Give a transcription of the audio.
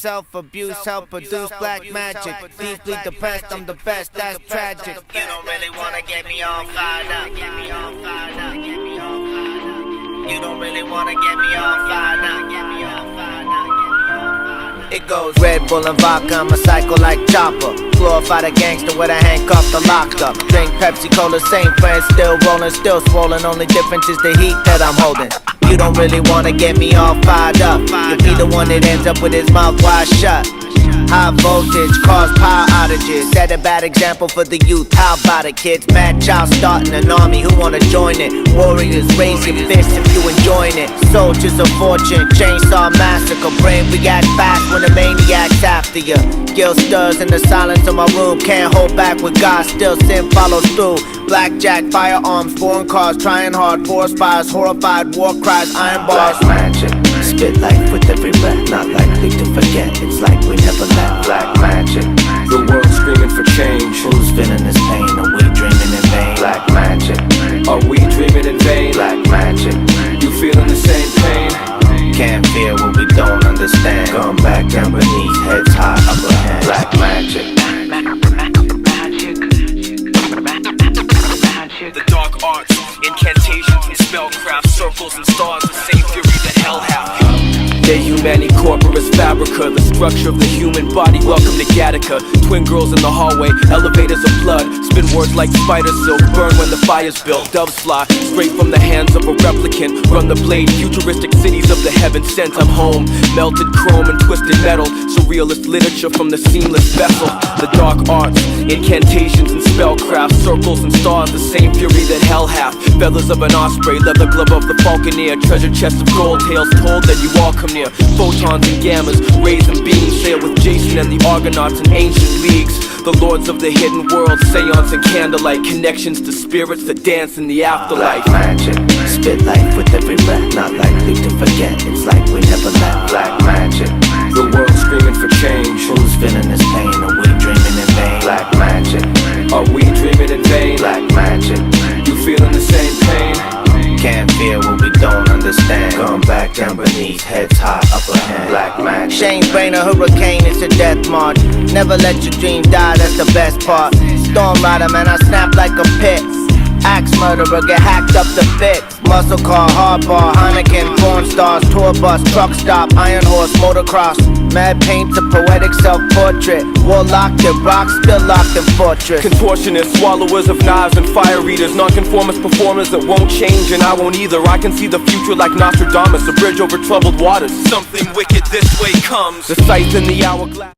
self-abuse, help produce black magic. Deeply depressed, I'm the best, that's tragic. You don't really wanna get me all fired up. You don't really wanna get me all fired up. It goes Red Bull and vodka, I'm a psycho like Chopper. Glorify the gangster with a handcuffed or locked up. Drink Pepsi Cola, same friends, still rolling, still swollen. Only difference is the heat that I'm holding. You don't really wanna get me all fired up. You'll be the one that ends up with his mouth wide shut. High voltage, cause power outages. Set a bad example for the youth. How about it, kids? Mad child starting an army, who wanna join it? Warriors, raise your fists if you enjoying it. Soldiers of fortune, chainsaw massacre. Brain react fast when the maniac's after you. Guilt stirs in the silence of my room. Can't hold back with God, still sin follows through. Blackjack, firearms, foreign cars, trying hard, forest fires, horrified war cries, iron bars. Black magic, spit life with every breath. Not likely to forget, it's like we never left. Black magic, the world screaming for change. who's feeling this pain? Are we dreaming in vain? Black magic, are we dreaming in vain? Black magic, You feeling the same pain? can't fear what we don't understand. Going back down beneath, heads high, upper hand. Black magic. The dark arts, incantations and spellcraft, circles and stars, the same fury that hell hath. De Humani Corporis Fabrica, the structure of the human body. Welcome to Gattaca. Twin girls in the hallway, elevators of blood. Spin words like spider silk, burn when the fire's built. Doves fly straight from the hands of a replicant. Run the blade, futuristic cities of the heavens sent. I'm home, melted chrome and twisted metal. Surrealist literature from the seamless vessel. The dark arts, incantations and spellcraft, circles and stars, the same fury that hell hath. Feathers of an osprey, leather glove of the falconer. Treasure chest of gold, tales told that you all come near. Photons and gammas, rays and beams, sail with Jason and the Argonauts in ancient leagues. The lords of the hidden world, seance and candlelight, connections to spirits that dance in the afterlife. Black magic, spit life with every breath. Not likely to forget, it's like we never left. Black magic, The world screaming for change. who's feeling this pain? Are we dreaming in vain? Black magic, Are we dreaming in vain? black magic, You feeling the same pain? can't fear what we don't understand. Going back down beneath, heads high, upper hand. Black magic. Shane's brain a hurricane, it's a death march. Never let your dream die, that's the best part. Storm rider, man, I snap like a pit. Axe murderer, get hacked up to fit. Muscle car, hard bar, Heineken, porn stars, tour bus, truck stop, iron horse, motocross. Mad painter, poetic self-portrait. War locked in rock, still locked in fortress. Contortionists, swallowers of knives and fire eaters, nonconformist performers that won't change and I won't either. I can see the future like Nostradamus, a bridge over troubled waters. Something wicked this way comes. The sights in the hourglass.